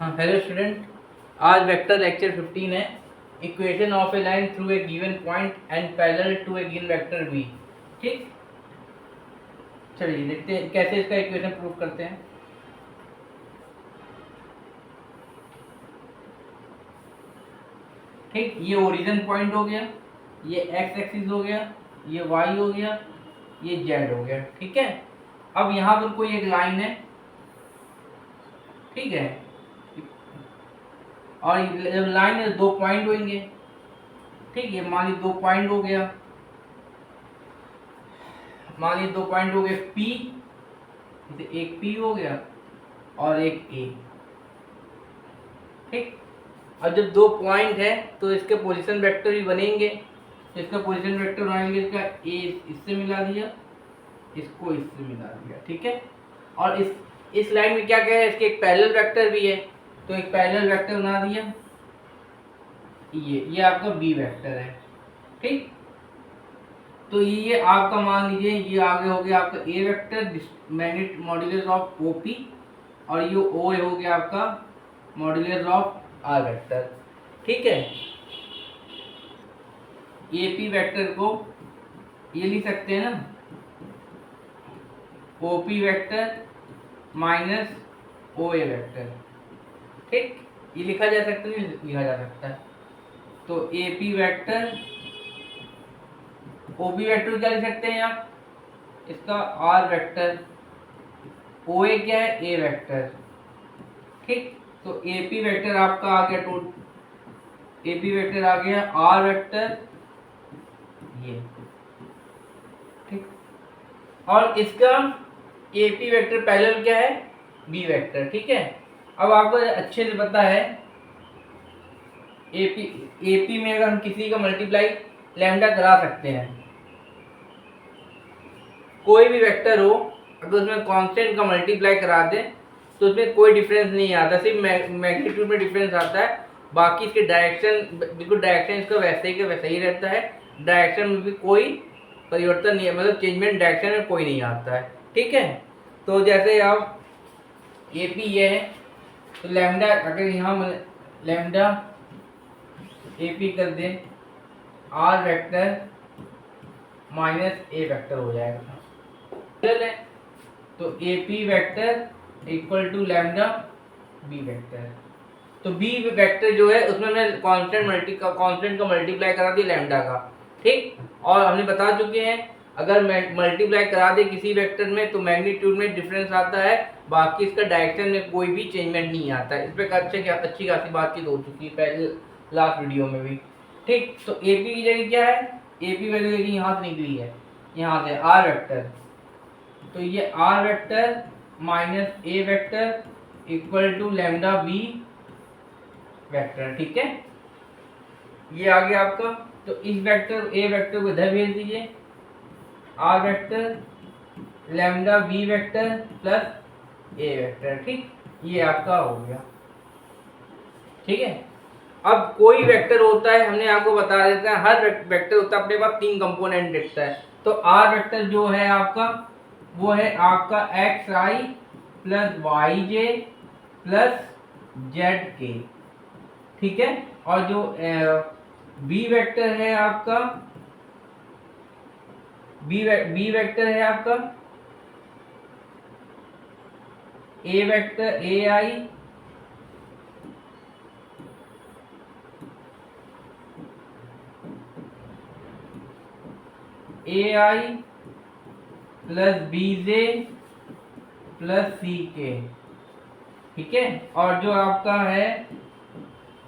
हाँ hello student, आज vector lecture 15 है। Equation of a line through a given point and parallel to a given vector B. ठीक, चलिए देखते हैं कैसे इसका इक्वेशन प्रूव करते हैं। ठीक, ये ओरिजिन पॉइंट हो गया, ये एक्स एक्सिस हो गया, ये वाई हो गया, ये जेड हो गया। ठीक है, अब यहाँ पर कोई एक लाइन है, ठीक है, और जब लाइन में दो पॉइंट होंगे, ठीक है, मान ली दो पॉइंट हो गया, मान लीजिए दो पॉइंट हो गए P, एक P हो गया और एक A। ठीक, अब जब दो पॉइंट है तो इसके पोजीशन वेक्टर भी बनेंगे। तो इसका पोजीशन वेक्टर बनाएंगे, इसका A इससे मिला दिया, इसको इससे मिला दिया। ठीक है, और इस लाइन में क्या क्या है, इसके एक पैरेलल वेक्टर भी है, तो एक पैरेलल वेक्टर बना दिया। ये आपका B वेक्टर है। ठीक, तो ये आपका मान लीजिए ये आगे हो गया आपका A vector magnet modulus of OP, और ये ओ हो गया आपका मॉड्यूलस ऑफ आर वेक्टर। ठीक है, एपी वेक्टर को ये लिख सकते हैं ना, ओपी वेक्टर माइनस ओ ए वेक्टर। ठीक, ये लिखा जा सकता है, नहीं लिखा जा सकता है। तो एपी वेक्टर, ओबी वेक्टर क्या लिख सकते हैं आप, इसका आर वेक्टर, ओ ए क्या है, ए वेक्टर। ठीक, तो एपी वेक्टर आपका आ गया एपी वेक्टर आ गया आर वेक्टर ये। ठीक, और इसका एपी वेक्टर पैरेलल क्या है, बी वेक्टर। ठीक है, अब आपको अच्छे से पता है एपी में अगर हम किसी का मल्टीप्लाई लैम्डा करा सकते हैं, कोई भी वेक्टर हो अगर उसमें कांस्टेंट का मल्टीप्लाई करा दे तो उसमें कोई डिफरेंस नहीं आता, सिर्फ मैग्नीट्यूड में डिफरेंस आता है। बाकी इसके डायरेक्शन, बिल्कुल डायरेक्शन इसका वैसे ही का वैसा ही रहता है, डायरेक्शन में भी कोई परिवर्तन नहीं है, मतलब चेंजमेंट डायरेक्शन में कोई नहीं आता है। ठीक है, तो जैसे आप ए पी ये है, तो लैम्डा अगर यहाँ लैम्डा ए पी कर दें, R vector minus A vector हो जाएगा, है। तो A P vector equal to lambda B vector. तो बी वेक्टर जो है उसमें हमने कांस्टेंट का मल्टीप्लाई करा दिया लैम्डा का। ठीक, और हमने बता चुके हैं अगर मल्टीप्लाई करा दे किसी वेक्टर में तो मैग्नीट्यूड में डिफरेंस आता है, बाकी इसका डायरेक्शन में कोई भी चेंजमेंट नहीं आता है। इस पर अच्छी खासी बातचीत हो चुकी है पहले लास्ट वीडियो में भी। ठीक, तो ए पी की जगह क्या है, ए पी वैल्यू यहाँ से निकली है, यहाँ से आर वेक्टर, तो ये R vector minus A vector equal to lambda B vector. ठीक है, ये आ गया आपका। तो इस वेक्टर ए वेक्टर को इधर भेज दीजिए, R vector lambda B vector plus A vector. ठीक, ये आपका हो गया। ठीक है, अब कोई वेक्टर होता है, हमने आपको बता देते हैं हर वेक्टर होता है अपने पास तीन कंपोनेंट देखता है। तो आर वेक्टर जो है आपका वो है आपका एक्स आई प्लस वाई जे प्लस जेड के। ठीक है, और जो बी वेक्टर है आपका, बी वेक्टर है आपका A vector A I plus B J plus C K. ठीक है, और जो आपका है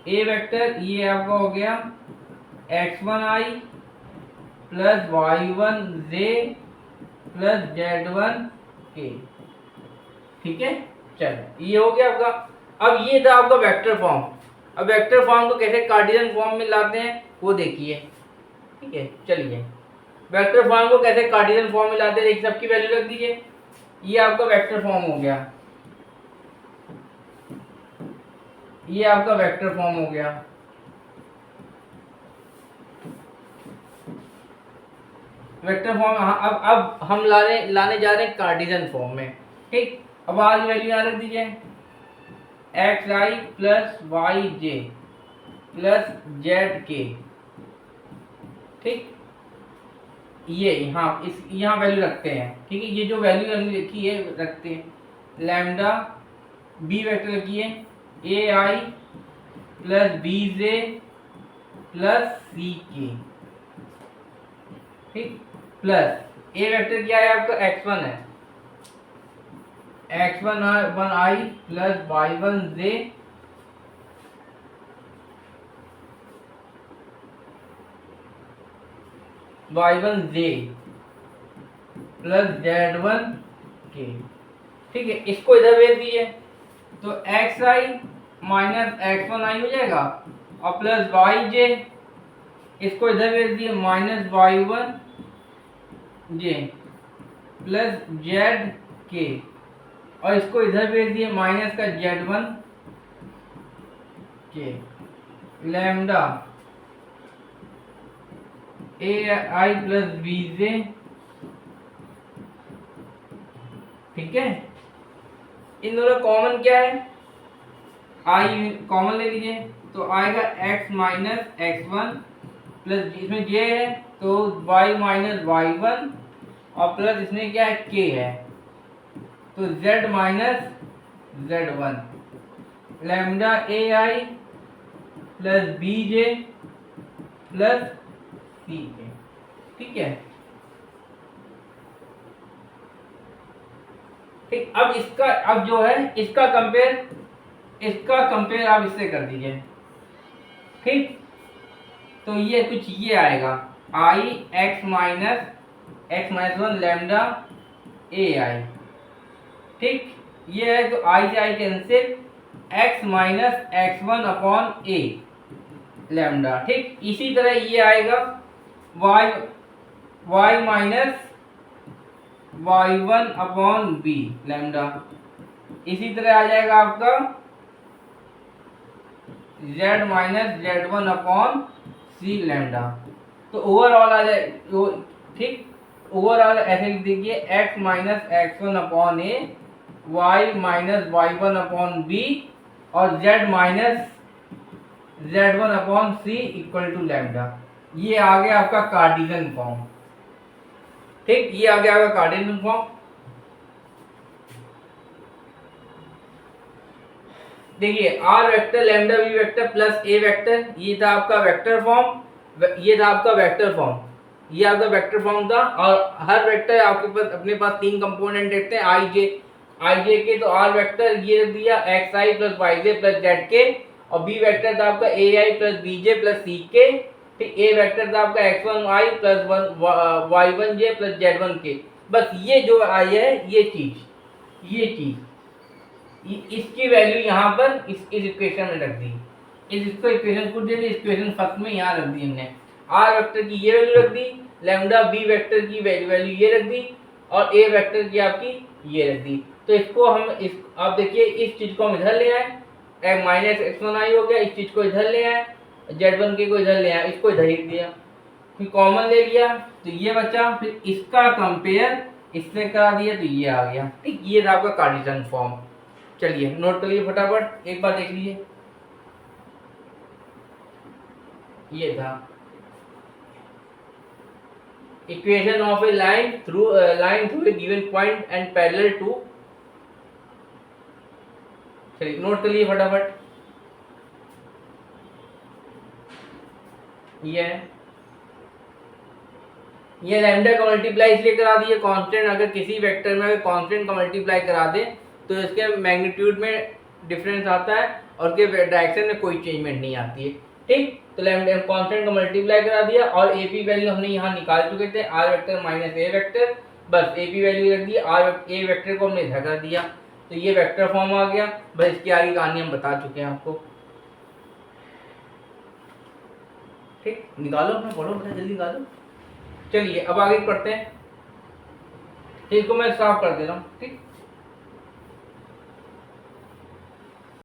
ए वेक्टर ये आपका हो गया x1i plus y1j plus z1 k। ठीक है, चलो ये हो गया आपका। अब ये था आपका वेक्टर फॉर्म। अब वेक्टर फॉर्म को कैसे कार्टेशियन फॉर्म में लाते हैं वो देखिए। ठीक है, चलिए वेक्टर फॉर्म को कैसे कार्टेशियन फॉर्म में लाते हैं, देखिए सबकी वैल्यू रख दीजिए। ये आपका वेक्टर फॉर्म हो गया, ये आपका वेक्टर फॉर्म हो गया। वेक्टर फॉर्म अब हम लाने जा रहे हैं कार्टेशियन फॉर्म में। ठीक, अब आर की वैल्यू यहाँ रख दीजिए, एक्स आई प्लस वाई जे प्लस जेड के। ठीक, ये हाँ इस यहाँ वैल्यू रखते हैं। ठीक है, ये जो वैल्यू हमने लिखी है रखते हैं। लैम्डा बी वेक्टर लिखिए ए I plus B J plus C K. ठीक, प्लस ए वेक्टर क्या है आपका x1 है, x1 आई प्लस y1 जे प्लस z1 के। ठीक है, इसको इधर भेज दिए तो एक्स आई माइनस x1 आई हो जाएगा और प्लस वाई जे, इसको इधर भेज दिए माइनस y1 जे प्लस जेड के, और इसको इधर भेज दिए माइनस का z1 के। Lambda A I plus B जे। ठीक है, इन दोनों कॉमन क्या है, आई कॉमन ले लीजिए तो आएगा x minus X one plus इसमें j है तो y माइनस वाई वन और प्लस इसमें क्या है k है तो z minus Z one. Lambda A I plus B J plus C K. ठीक है, ठीक, अब इसका अब जो है इसका कंपेयर आप इससे कर दीजिए। ठीक, तो ये कुछ ये आएगा I X minus one lambda A I. ठीक, ये है तो आई से I cancel X minus X one upon A lambda. ठीक, इसी तरह ये आएगा Y minus Y one upon B lambda. इसी तरह आ जाएगा आपका z minus Z one upon C lambda. तो ओवरऑल आ जाए ठीक, ओवरऑल ऐसे लिख दीजिए x minus X one upon A Y minus Y one upon B और z minus Z one upon C equal to lambda. ये आ गया आपका कार्टेशियन फॉर्म। ठीक, ये आ गया आपका कार्टेशियन फॉर्म। देखिए R vector lambda V vector plus A vector, ये था आपका वेक्टर फॉर्म, ये था आपका वेक्टर फॉर्म, ये आपका वेक्टर फॉर्म था। और हर वेक्टर आपके पास अपने पास तीन कंपोनेंट रहते हैं आई जे के, तो आर वेक्टर ये रख दिया एक्स आई प्लस वाई जे प्लस जेड के, और बी वेक्टर था आपका ए I plus B J plus C K. ठीक, ए वेक्टर था आपका एक्स वन आई प्लस वाई वन जे प्लस जेड वन के। बस ये जो आई है ये चीज इसकी वैल्यू यहाँ पर इस इक्वेशन में रख दी, इसको इक्वेशन को दे दी, इक्वेशन फर्स्ट में यहाँ रख दी हमने। आर वेक्टर की ये वैल्यू रख दी, लैम्डा बी वेक्टर की वैल्यू ये रख दी और ए वेक्टर की आपकी ये रख दी। तो इसको हम आप देखिए इस चीज को हम इधर ले आए, माइनस एक्स वन आई हो गया, इस चीज को इधर ले आए, जेड वन के को इधर ले आए, इसको इधर लिख दिया, फिर कॉमन ले लिया तो ये बचा, फिर इसका कंपेयर इसने करा दिया तो ये आ गया। ठीक, ये था आपका कार्टेशियन फॉर्म। चलिए नोट कर लीजिए फटाफट, एक बार देख लीजिए। ये था equation of a line through a given point and parallel to. चलिए नोट कर लीजिए फटाफट। ये लैम्डा का मल्टीप्लाई इसलिए करा दिए, कांस्टेंट अगर किसी वेक्टर में कांस्टेंट का मल्टीप्लाई करा दे तो इसके मैग्नीट्यूड में डिफरेंस आता है और उसके डायरेक्शन में कोई चेंजमेंट नहीं आती है। ठीक, तो लैम्डा कांस्टेंट का मल्टीप्लाई करा दिया और एपी वैल्यू हमने यहाँ निकाल चुके थे, R vector minus A vector, बस एपी वैल्यू रख दी, आर ए वेक्टर को हमने इधर कर दिया तो ये वेक्टर फॉर्म आ गया। बस इसकी आगे कहानी हम बता चुके हैं आपको। ठीक, निकालो अपना, पढ़ो बेटा जल्दी निकालो। चलिए अब आगे पढ़ते हैं, इसको मैं साफ कर दे रहा हूँ। ठीक,